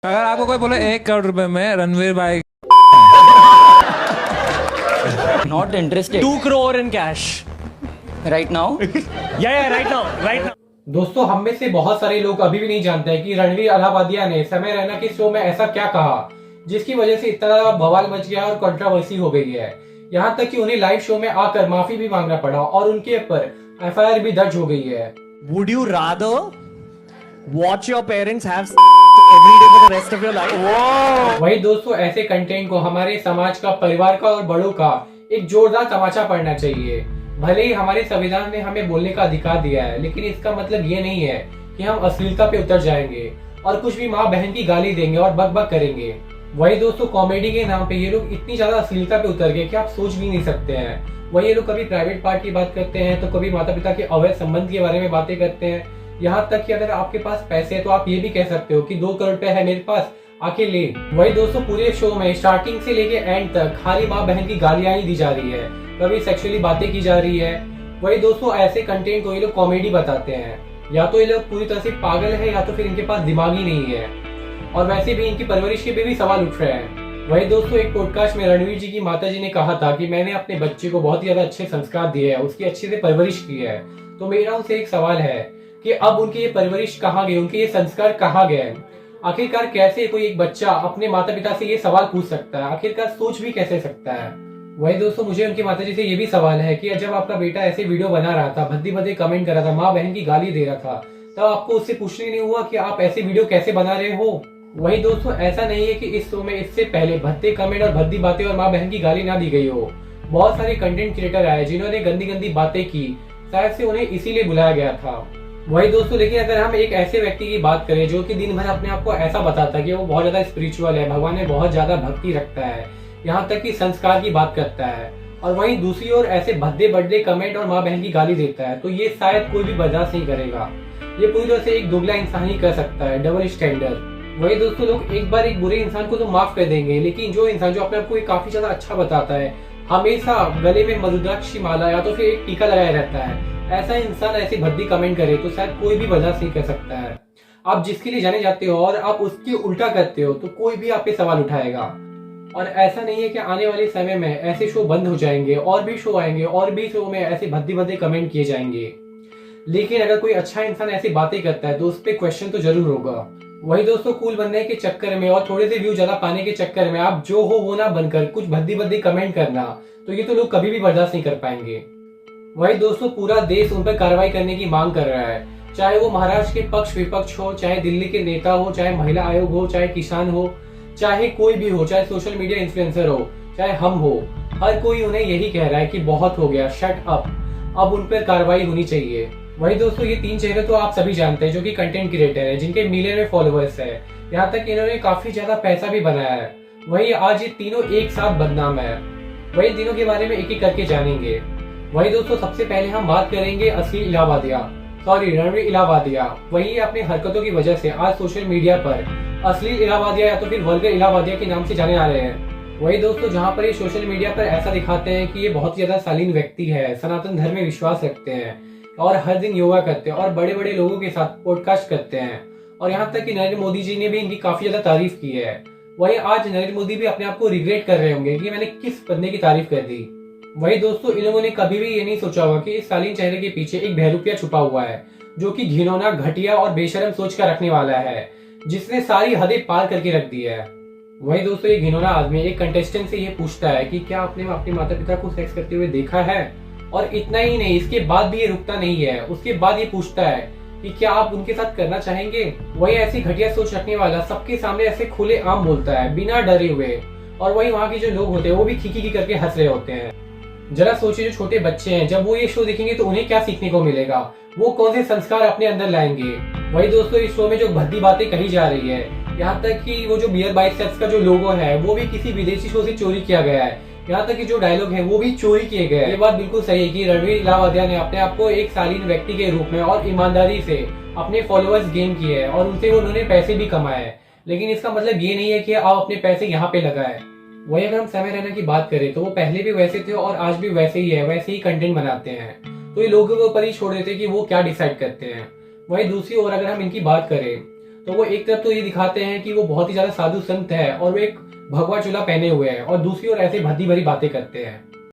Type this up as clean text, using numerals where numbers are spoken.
अगर आपको कोई बोले 1 करोड़ रुपए में रणवीर भाई Not interested 2 crore in cash. right now. Yeah, right now. दोस्तों, हम में से बहुत सारे लोग अभी भी नहीं जानते हैं कि रणवीर अलाहाबादिया ने समय रैना के शो में ऐसा क्या कहा जिसकी वजह से इतना बवाल मच गया और कंट्रोवर्सी हो गई है। यहाँ तक कि उन्हें लाइव शो में आकर माफी भी मांगना पड़ा और उनके ऊपर एफआईआर भी दर्ज हो गई है। Would you rather watch your parents have every day for the rest of your life? वही दोस्तों, ऐसे कंटेंट को हमारे समाज का, परिवार का और बड़ों का एक जोरदार तमाचा पड़ना चाहिए। भले ही हमारे संविधान ने हमें बोलने का अधिकार दिया है, लेकिन इसका मतलब ये नहीं है कि हम अश्लीलता पे उतर जाएंगे और कुछ भी माँ बहन की गाली देंगे और बक करेंगे। वही दोस्तों, कॉमेडी के नाम पे ये लोग इतनी ज्यादा अश्लीलता पे उतर गए कि आप सोच भी नहीं सकते हैं। वही ये लोग कभी प्राइवेट पार्ट की बात करते हैं तो कभी माता पिता के अवैध संबंध के बारे में बातें करते हैं। यहाँ तक कि अगर आपके पास पैसे है तो आप ये भी कह सकते हो कि 2 करोड़ रुपए है मेरे पास, आके ले। वही दोस्तों, पूरे शो में स्टार्टिंग से लेके एंड तक खाली माँ बहन की गालियां ही दी जा रही है, कभी सेक्सुअली बातें की जा रही है। वही दोस्तों, ऐसे कंटेंट को ये लोग कॉमेडी बताते हैं। या तो ये लोग पूरी तरह से पागल है या तो फिर इनके पास दिमाग ही नहीं है। और वैसे भी इनकी परवरिश के भी सवाल उठ रहे हैं। वही दोस्तों, एक पॉडकास्ट में रणवीर जी की माता जी ने कहा था कि मैंने अपने बच्चे को बहुत ही ज्यादा अच्छे संस्कार दिए हैं, उसकी अच्छे से परवरिश की है। तो मेरा उनसे एक सवाल है कि अब उनकी ये परवरिश कहाँ गई, उनके ये संस्कार कहाँ गए? आखिरकार कैसे कोई एक बच्चा अपने माता पिता से ये सवाल पूछ सकता है? आखिरकार सोच भी कैसे सकता है? वही दोस्तों, मुझे उनकी माताजी से ये भी सवाल है कि जब आपका बेटा ऐसे वीडियो बना रहा था, भद्दी भद्दे कमेंट कर रहा था, माँ बहन की गाली दे रहा था, तब आपको उससे पूछने नहीं हुआ कि आप ऐसे वीडियो कैसे बना रहे हो? वही दोस्तों, ऐसा नहीं है कि इस शो में इससे पहले भद्दे कमेंट और भद्दी बातें और माँ बहन की गाली ना दी गई हो। बहुत सारे कंटेंट क्रिएटर आए जिन्होंने गंदी गंदी बातें की, शायद से उन्हें इसीलिए बुलाया गया था। वही दोस्तों, लेकिन अगर हम एक ऐसे व्यक्ति की बात करें जो कि दिन भर अपने आप को ऐसा बताता है कि वो बहुत ज्यादा स्पिरिचुअल है, भगवान में बहुत ज्यादा भक्ति रखता है, यहाँ तक कि संस्कार की बात करता है, और वहीं दूसरी ओर ऐसे भद्दे बड्डे कमेंट और माँ बहन की गाली देता है, तो ये शायद कोई भी बर्दाश्त नहीं करेगा। ये पूरी तरह से एक दुगला इंसान ही कर सकता है, डबल स्टैंडर्ड। वही दोस्तों, लोग एक बार एक बुरे इंसान को तो माफ कर देंगे, लेकिन जो इंसान जो अपने आप को काफी ज्यादा अच्छा बताता है, हमेशा गले में मधुद्राक्ष की माला या तो फिर एक टीका लगाया रहता है, ऐसा इंसान ऐसी भद्दी कमेंट करे तो शायद कोई भी बर्दाश्त नहीं कर सकता है। आप जिसके लिए जाने जाते हो और आप उसके उल्टा करते हो तो कोई भी आप पे सवाल उठाएगा। और ऐसा नहीं है कि आने वाले समय में ऐसे शो बंद हो जाएंगे और भी शो आएंगे और भी शो में ऐसे भद्दी भद्दे कमेंट किए जाएंगे, लेकिन अगर कोई अच्छा इंसान ऐसी बातें करता है तो उस पर क्वेश्चन तो जरूर होगा। वही दोस्तों, कूल बनने के चक्कर में और थोड़े से व्यू ज्यादा पाने के चक्कर में आप जो हो वो ना बनकर कुछ भद्दी भद्दी कमेंट करना, तो ये तो लोग कभी भी बर्दाश्त नहीं कर पाएंगे। वही दोस्तों, पूरा देश उन पर कार्रवाई करने की मांग कर रहा है, चाहे वो महाराष्ट्र के पक्ष विपक्ष हो, चाहे दिल्ली के नेता हो, चाहे महिला आयोग हो, चाहे किसान हो, चाहे कोई भी हो, चाहे सोशल मीडिया इन्फ्लुएंसर हो, चाहे हम हो, हर कोई उन्हें यही कह रहा है कि बहुत हो गया, शट अप, अब उन पर कार्रवाई होनी चाहिए। वही दोस्तों, ये 3 चेहरे तो आप सभी जानते हैं जो कि कंटेंट क्रिएटर है, जिनके मिलियन में फॉलोअर्स है, यहाँ तक कि इन्होंने काफी ज्यादा पैसा भी बनाया है। वही आज ये तीनों एक साथ बदनाम है। वही तीनों के बारे में एक एक करके जानेंगे। वही दोस्तों, सबसे पहले हम बात करेंगे रणवीर इलाहाबादिया। वही अपनी हरकतों की वजह से आज सोशल मीडिया पर अश्लील इलाहाबादिया या तो फिर वल्गर इलाहाबादिया के नाम से जाने आ रहे हैं। वही दोस्तों, जहाँ पर ये सोशल मीडिया पर ऐसा दिखाते हैं कि ये बहुत ज्यादा शालीन व्यक्ति है, सनातन धर्म में विश्वास रखते हैं और हर दिन योगा करते हैं और बड़े बड़े लोगों के साथ पॉडकास्ट करते हैं, और यहाँ तक कि नरेंद्र मोदी जी ने भी इनकी काफी ज्यादा तारीफ की है। वही आज नरेंद्र मोदी भी अपने आप को रिग्रेट कर रहे होंगे कि मैंने किस बंदे की तारीफ कर दी। वही दोस्तों, इन लोगों ने कभी भी ये नहीं सोचा होगा कि इस शालीन चेहरे के पीछे एक बहरूपिया छुपा हुआ है, जो कि घिनौना, घटिया और बेशरम सोच का रखने वाला है, जिसने सारी हदें पार करके रख दी है। वही दोस्तों, ये घिनौना आदमी एक कंटेस्टेंट से ये पूछता है कि क्या आपने अपने माता पिता को सेक्स करते हुए देखा है, और इतना ही नहीं, इसके बाद भी ये रुकता नहीं है। उसके बाद ये पूछता है कि क्या आप उनके साथ करना चाहेंगे। वही ऐसी घटिया सोच रखने वाला सबके सामने ऐसे खुले आम बोलता है, बिना डरे हुए, और वही वहाँ के जो लोग होते हैं वो भी खिखी करके हंस रहे होते हैं। जरा सोचिए, जो छोटे बच्चे हैं जब वो ये शो देखेंगे तो उन्हें क्या सीखने को मिलेगा, वो कौन से संस्कार अपने अंदर लाएंगे। वही दोस्तों, इस शो में जो भद्दी बातें कही जा रही है, यहाँ तक कि वो जो बियर बाइसेप्स का जो लोगो है वो भी किसी विदेशी शो से चोरी किया गया है, यहाँ तक कि जो डायलॉग है वो भी चोरी किए गए। ये बात बिल्कुल सही है कि रणवीर इलाहाबादिया ने अपने आप को एक शालीन व्यक्ति के रूप में और ईमानदारी से अपने फॉलोअर्स गेन किए हैं और उनसे उन्होंने पैसे भी कमाए हैं, लेकिन इसका मतलब ये नहीं है कि आप अपने पैसे यहाँ पे लगाए। वही अगर हम समय रैना की बात करें तो वो पहले भी वैसे थे और आज भी वैसे ही है, वैसे ही कंटेंट बनाते हैं, तो ये लोगों के ऊपर ही छोड़ देते कि वो क्या डिसाइड करते हैं। वही दूसरी ओर अगर हम इनकी बात करें तो वो एक तरफ तो ये दिखाते हैं कि वो बहुत ही ज्यादा साधु संत है और वो एक भगवा चोला पहने हुए हैं, और दूसरी ओर ऐसे भद्दी भरी बातें करते हैं।